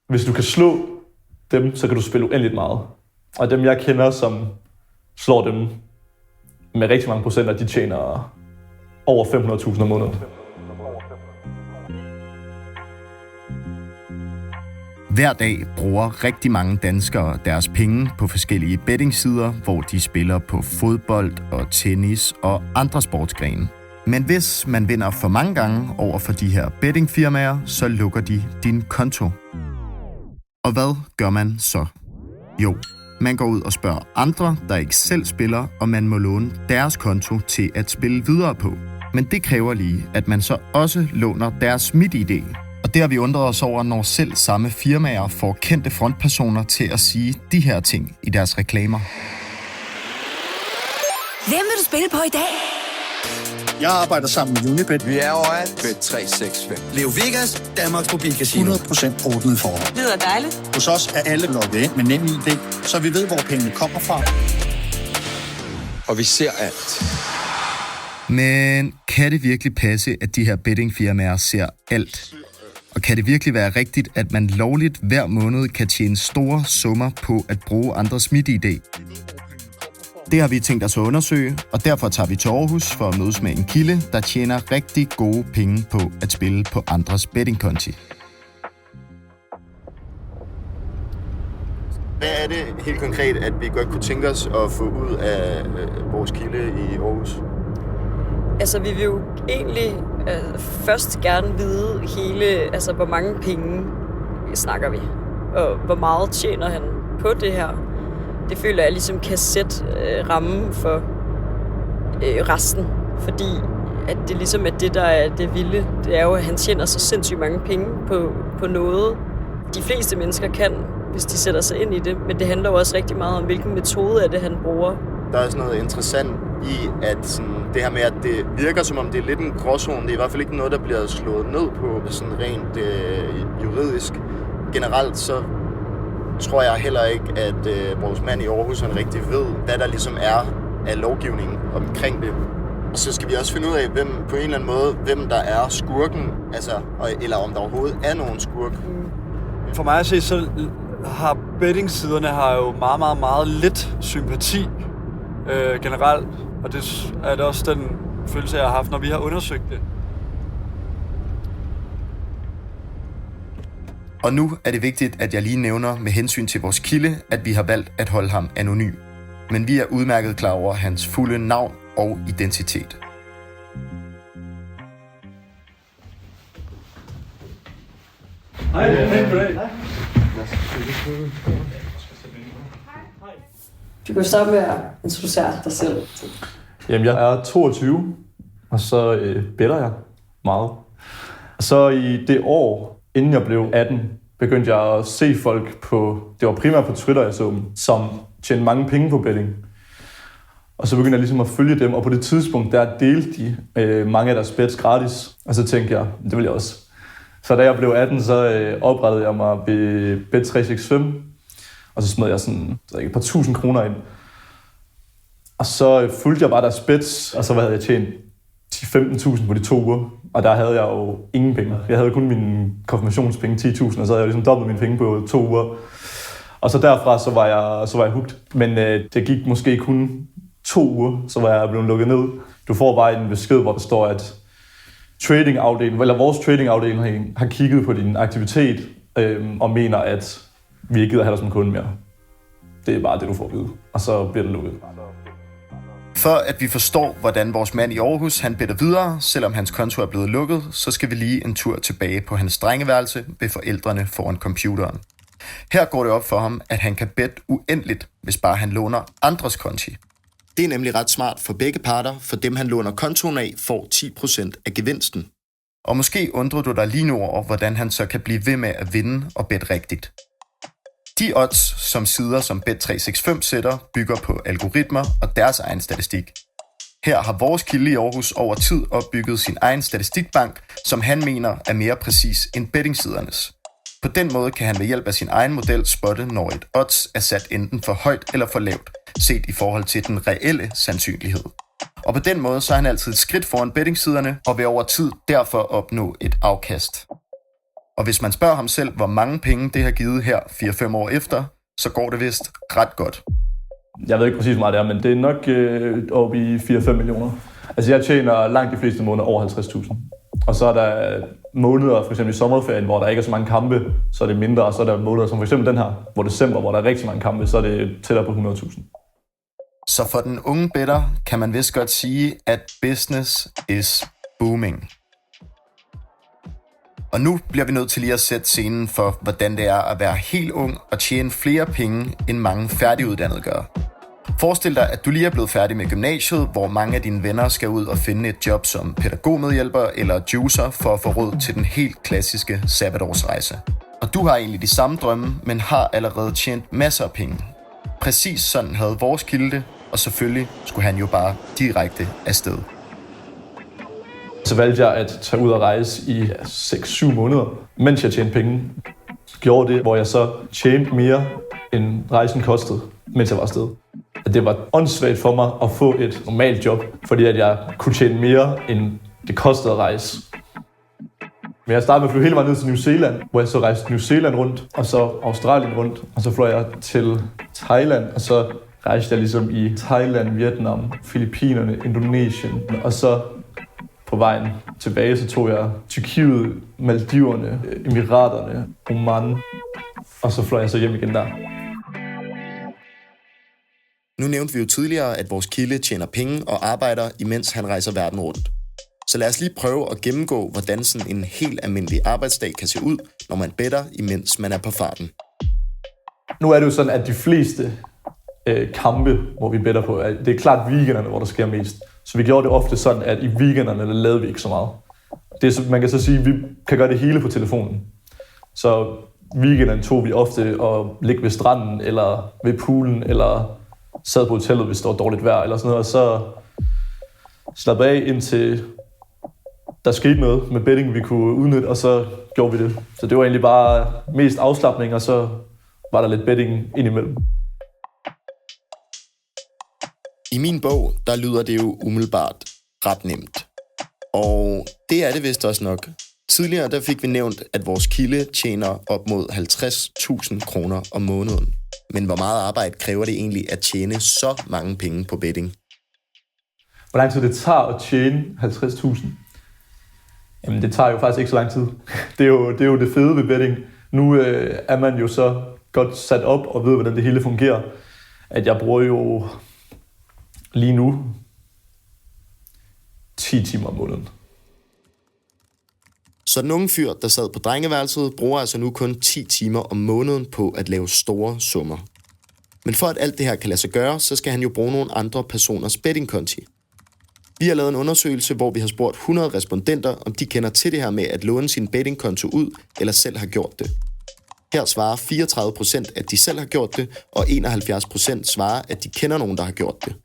hvis du kan slå dem, så kan du spille uendeligt meget. Og dem, jeg kender, som slår dem med rigtig mange procenter, de tjener over 500.000 om måneden. Hver dag bruger rigtig mange danskere deres penge på forskellige bettingsider, hvor de spiller på fodbold og tennis og andre sportsgrene. Men hvis man vinder for mange gange over for de her bettingfirmaer, så lukker de din konto. Og hvad gør man så? Jo, man går ud og spørger andre, der ikke selv spiller, og man må låne deres konto til at spille videre på. Men det kræver lige, at man så også låner deres MitID. Og det har vi undret os over, når selv samme firmaer får kendte frontpersoner til at sige de her ting i deres reklamer. Hvem vil du spille på i dag? Jeg arbejder sammen med Unibet. Vi er overalt. Bet365. Leo Vegas, Danmarks mobilcasino. 100% ordnet forhold. Det lyder dejligt. Hos os er alle logget ind med NemID, så vi ved, hvor pengene kommer fra. Og vi ser alt. Men kan det virkelig passe, at de her bettingfirmaer ser alt? Og kan det virkelig være rigtigt, at man lovligt hver måned kan tjene store summer på at bruge andres MitID? Det har vi tænkt os at undersøge, og derfor tager vi til Aarhus for at mødes med en kilde, der tjener rigtig gode penge på at spille på andres bettingkonti. Hvad er det helt konkret, at vi godt kunne tænke os at få ud af vores kilde i Aarhus? Altså, vi vil jo egentlig først gerne vide hvor mange penge snakker vi, og hvor meget tjener han på det her. Det føler jeg ligesom kan sætte rammen for resten, fordi at det ligesom er det, der er det vilde. Det er jo, at han tjener så sindssygt mange penge på noget. De fleste mennesker kan, hvis de sætter sig ind i det, men det handler jo også rigtig meget om, hvilken metode er det, han bruger. Der er også noget interessant i, at sådan, det her med, at det virker som om det er lidt en gråzone. Det er i hvert fald ikke noget, der bliver slået ned på sådan rent juridisk. Generelt så tror jeg heller ikke, at vores mand i Aarhus han rigtig ved, hvad der ligesom er af lovgivning omkring det. Og så skal vi også finde ud af, på en eller anden måde, hvem der er skurken, altså, eller om der overhovedet er nogen skurk. For mig at se, så har bettingsiderne jo meget, meget, meget lidt sympati generelt. Og det er det også den følelse, jeg har haft, når vi har undersøgt det. Og nu er det vigtigt, at jeg lige nævner med hensyn til vores kilde, at vi har valgt at holde ham anonym. Men vi er udmærket klar over hans fulde navn og identitet. Hej, hej. Du kan starte med at introducere dig selv. Jamen, jeg er 22, og så better jeg meget. Og så i det år, inden jeg blev 18, begyndte jeg at se folk det var primært på Twitter, jeg så dem, som tjente mange penge på betting. Og så begyndte jeg ligesom at følge dem, og på det tidspunkt, der delte de mange af deres bets gratis. Og så tænkte jeg, det vil jeg også. Så da jeg blev 18, så oprettede jeg mig ved Bet365, og så smed jeg sådan et par tusind kroner ind. Og så fulgte jeg bare deres bets, og så havde jeg tjent 10-15.000 på de 2 uger. Og der havde jeg jo ingen penge. Jeg havde kun mine konfirmationspenge, 10.000, og så havde jeg ligesom dobbelt mine penge på 2 uger. Og så derfra, så var jeg hooked. Men det gik måske kun 2 uger, så var jeg blevet lukket ned. Du får bare en besked, hvor der står, at vores tradingafdeling har kigget på din aktivitet og mener, at vi ikke gider have dig som kunde mere. Det er bare det, du får at vide. Og så bliver det lukket. For at vi forstår, hvordan vores mand i Aarhus han better videre, selvom hans konto er blevet lukket, så skal vi lige en tur tilbage på hans drengeværelse ved forældrene foran computeren. Her går det op for ham, at han kan bette uendeligt, hvis bare han låner andres konti. Det er nemlig ret smart for begge parter, for dem han låner kontoen af får 10% af gevinsten. Og måske undrer du dig lige nu over, hvordan han så kan blive ved med at vinde og bette rigtigt. De odds, som sider som Bet365 sætter, bygger på algoritmer og deres egen statistik. Her har vores kilde i Aarhus over tid opbygget sin egen statistikbank, som han mener er mere præcis end bettingsidernes. På den måde kan han ved hjælp af sin egen model spotte, når et odds er sat enten for højt eller for lavt, set i forhold til den reelle sandsynlighed. Og på den måde så er han altid et skridt foran bettingsiderne og vil over tid derfor opnå et afkast. Og hvis man spørger ham selv, hvor mange penge det har givet her 4-5 år efter, så går det vist ret godt. Jeg ved ikke præcis, hvor meget det er, men det er nok oppe i 4-5 millioner. Altså jeg tjener langt de fleste måneder over 50.000. Og så er der måneder, for eksempel i sommerferien, hvor der ikke er så mange kampe, så er det mindre. Og så er der måneder, som for eksempel den her, hvor december, hvor der er rigtig mange kampe, så er det tættere på 100.000. Så for den unge better kan man vist godt sige, at business is booming. Og nu bliver vi nødt til lige at sætte scenen for, hvordan det er at være helt ung og tjene flere penge, end mange færdiguddannede gør. Forestil dig, at du lige er blevet færdig med gymnasiet, hvor mange af dine venner skal ud og finde et job som pædagogmedhjælper eller juicer for at få råd til den helt klassiske sabbatårsrejse. Og du har egentlig de samme drømme, men har allerede tjent masser af penge. Præcis sådan havde vores kilde det, og selvfølgelig skulle han jo bare direkte afsted. Så valgte jeg at tage ud og rejse i 6-7 måneder, mens jeg tjente penge. Gjorde det, hvor jeg så tjente mere, end rejsen kostede, mens jeg var afsted. Det var åndssvagt for mig at få et normalt job, fordi at jeg kunne tjene mere, end det kostede at rejse. Men jeg startede med at flyve hele vejen ned til New Zealand, hvor jeg så rejste New Zealand rundt, og så Australien rundt, og så fløj jeg til Thailand, og så rejste jeg ligesom i Thailand, Vietnam, Filippinerne, Indonesien, og så på vejen tilbage, så tog jeg Tyrkiet, Maldiverne, Emiraterne, Oman, og så fløj jeg så hjem igen der. Nu nævnte vi jo tidligere, at vores kilde tjener penge og arbejder, imens han rejser verden rundt. Så lad os lige prøve at gennemgå, hvordan sådan en helt almindelig arbejdsdag kan se ud, når man better, imens man er på farten. Nu er det jo sådan, at de fleste kampe, hvor vi better på, det er klart weekenderne, hvor der sker mest. Så vi gjorde det ofte sådan, at i weekenderne lavede vi ikke så meget. Man kan så sige, at vi kan gøre det hele på telefonen. Så weekenderne tog vi ofte og ligge ved stranden, eller ved poolen, eller sad på hotellet, hvis det var dårligt vejr, eller sådan noget, og så slappede af indtil der skete noget med betting, vi kunne udnytte, og så gjorde vi det. Så det var egentlig bare mest afslapning, og så var der lidt betting indimellem. I min bog, der lyder det jo umiddelbart ret nemt. Og det er det vist også nok. Tidligere der fik vi nævnt, at vores kilde tjener op mod 50.000 kroner om måneden. Men hvor meget arbejde kræver det egentlig at tjene så mange penge på betting? Hvor lang tid det tager at tjene 50.000? Jamen det tager jo faktisk ikke så lang tid. Det er jo det fede ved betting. Nu er man jo så godt sat op og ved, hvordan det hele fungerer. At jeg bruger jo lige nu 10 timer om måneden. Så den unge fyr, der sad på drengeværelset, bruger altså nu kun 10 timer om måneden på at lave store summer. Men for at alt det her kan lade sig gøre, så skal han jo bruge nogle andre personers bettingkonti. Vi har lavet en undersøgelse, hvor vi har spurgt 100 respondenter, om de kender til det her med at låne sin bettingkonto ud, eller selv har gjort det. Her svarer 34%, at de selv har gjort det, og 71% svarer, at de kender nogen, der har gjort det.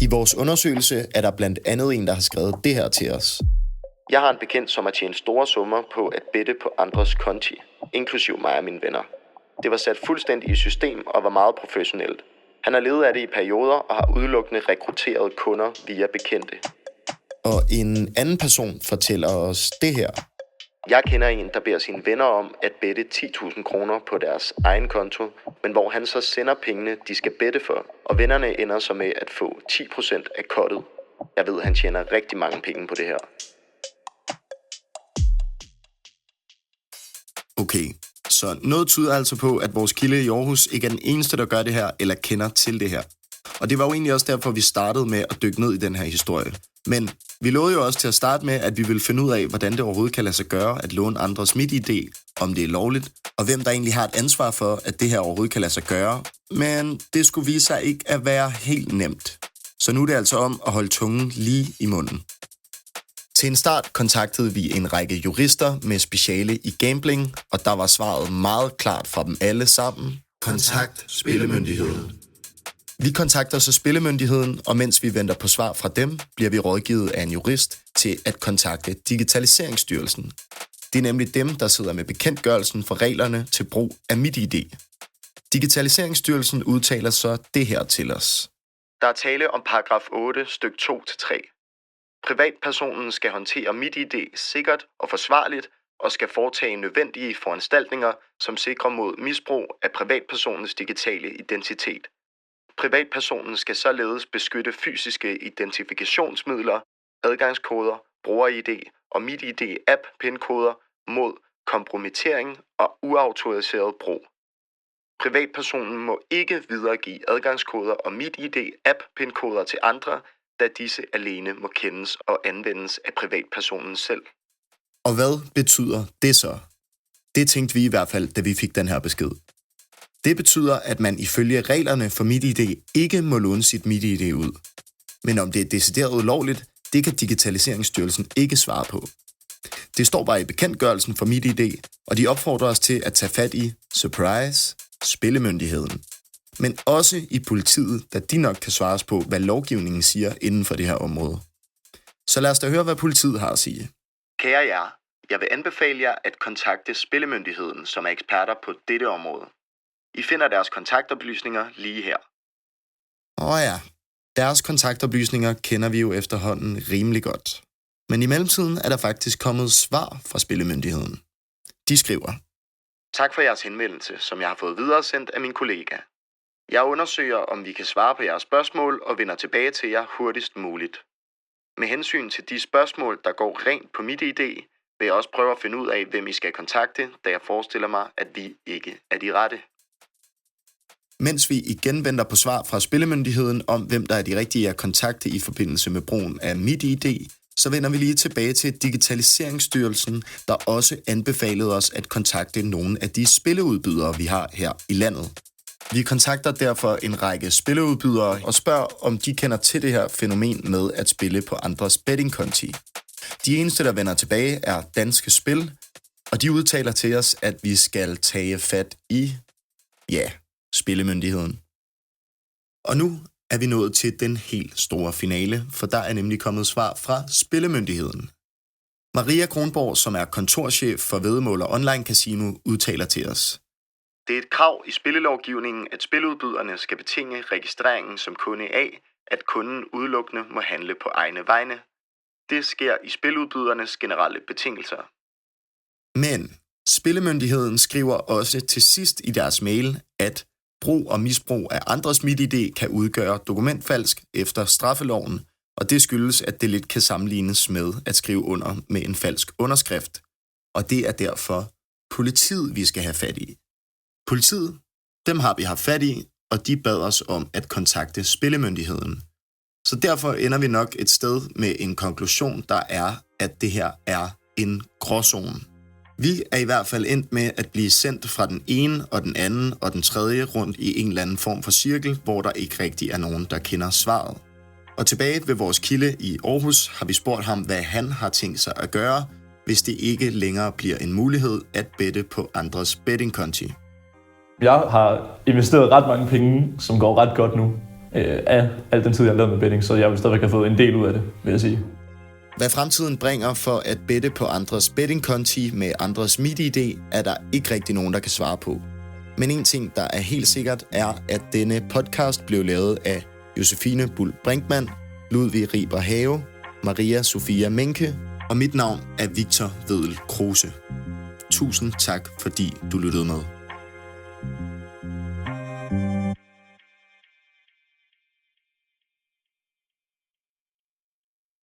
I vores undersøgelse er der blandt andet en, der har skrevet det her til os. Jeg har en bekendt, som har tjent store summer på at bette på andres konti, inklusiv mig og mine venner. Det var sat fuldstændig i system og var meget professionelt. Han har levet af det i perioder og har udelukkende rekrutteret kunder via bekendte. Og en anden person fortæller os det her. Jeg kender en, der beder sine venner om at bette 10.000 kroner på deres egen konto, men hvor han så sender pengene, de skal bette for, og vennerne ender så med at få 10% af kottet. Jeg ved, han tjener rigtig mange penge på det her. Okay, så noget tyder altså på, at vores kilde i Aarhus ikke er den eneste, der gør det her, eller kender til det her. Og det var jo egentlig også derfor, vi startede med at dykke ned i den her historie. Men vi lovede jo også til at starte med, at vi ville finde ud af, hvordan det overhovedet kan lade sig gøre at låne andres MitID, om det er lovligt, og hvem der egentlig har et ansvar for, at det her overhovedet kan lade sig gøre. Men det skulle vise sig ikke at være helt nemt. Så nu er det altså om at holde tungen lige i munden. Til en start kontaktede vi en række jurister med speciale i gambling, og der var svaret meget klart fra dem alle sammen. Kontakt Spillemyndigheden. Vi kontakter så Spillemyndigheden, og mens vi venter på svar fra dem, bliver vi rådgivet af en jurist til at kontakte Digitaliseringsstyrelsen. Det er nemlig dem, der sidder med bekendtgørelsen for reglerne til brug af MitID. Digitaliseringsstyrelsen udtaler så det her til os. Der er tale om paragraf 8, stykke 2-3. Privatpersonen skal håndtere MitID sikkert og forsvarligt, og skal foretage nødvendige foranstaltninger, som sikrer mod misbrug af privatpersonens digitale identitet. Privatpersonen skal således beskytte fysiske identifikationsmidler, adgangskoder, bruger-ID og MitID-app-pindkoder mod kompromittering og uautoriseret brug. Privatpersonen må ikke videregive adgangskoder og MitID-app-pindkoder til andre, da disse alene må kendes og anvendes af privatpersonen selv. Og hvad betyder det så? Det tænkte vi i hvert fald, da vi fik den her besked. Det betyder, at man ifølge reglerne for MitID ikke må låne sit MitID ud. Men om det er decideret ulovligt, det kan Digitaliseringsstyrelsen ikke svare på. Det står bare i bekendtgørelsen for MitID, og de opfordrer os til at tage fat i, surprise, spillemyndigheden. Men også i politiet, da de nok kan svares på, hvad lovgivningen siger inden for det her område. Så lad os da høre, hvad politiet har at sige. Kære jer, jeg vil anbefale jer at kontakte Spillemyndigheden, som er eksperter på dette område. I finder deres kontaktoplysninger lige her. Ja, deres kontaktoplysninger kender vi jo efterhånden rimelig godt. Men i mellemtiden er der faktisk kommet svar fra Spillemyndigheden. De skriver: Tak for jeres henvendelse, som jeg har fået videresendt af min kollega. Jeg undersøger, om vi kan svare på jeres spørgsmål og vender tilbage til jer hurtigst muligt. Med hensyn til de spørgsmål, der går rent på MitID, vil jeg også prøve at finde ud af, hvem I skal kontakte, da jeg forestiller mig, at vi ikke er de rette. Mens vi igen venter på svar fra Spillemyndigheden om, hvem der er de rigtige at kontakte i forbindelse med brugen af MitID, så vender vi lige tilbage til Digitaliseringsstyrelsen, der også anbefalede os at kontakte nogle af de spilleudbydere, vi har her i landet. Vi kontakter derfor en række spilleudbydere og spørger, om de kender til det her fænomen med at spille på andres bettingkonti. De eneste, der vender tilbage, er Danske Spil, og de udtaler til os, at vi skal tage fat i, Spillemyndigheden. Og nu er vi nået til den helt store finale, for der er nemlig kommet svar fra Spillemyndigheden. Maria Kronborg, som er kontorchef for Væddemål & Online Casino, udtaler til os: Det er et krav i spillelovgivningen, at spiludbyderne skal betinge registreringen som kunde af, at kunden udelukkende må handle på egne vegne. Det sker i spiludbydernes generelle betingelser. Men Spillemyndigheden skriver også til sidst i deres mail, at brug og misbrug af andres MitID kan udgøre dokumentfalsk efter straffeloven, og det skyldes, at det lidt kan sammenlignes med at skrive under med en falsk underskrift. Og det er derfor politiet, vi skal have fat i. Politiet, dem har vi haft fat i, og de bad os om at kontakte Spillemyndigheden. Så derfor ender vi nok et sted med en konklusion, der er, at det her er en gråzone. Vi er i hvert fald endt med at blive sendt fra den ene og den anden og den tredje rundt i en eller anden form for cirkel, hvor der ikke rigtig er nogen, der kender svaret. Og tilbage ved vores kilde i Aarhus har vi spurgt ham, hvad han har tænkt sig at gøre, hvis det ikke længere bliver en mulighed at bette på andres bettingkonti. Jeg har investeret ret mange penge, som går ret godt nu, af al den tid, jeg har lavet med betting, så jeg vil stadigvæk have fået en del ud af det, vil jeg sige. Hvad fremtiden bringer for at bette på andres bettingkonti med andres MitID, er der ikke rigtig nogen, der kan svare på. Men en ting, der er helt sikkert, er, at denne podcast blev lavet af Josefine Bull Brinkmann, Ludvig Riber Have, Maria Sofia Menke, og mit navn er Victor Vedel Kruse. Tusind tak, fordi du lyttede med.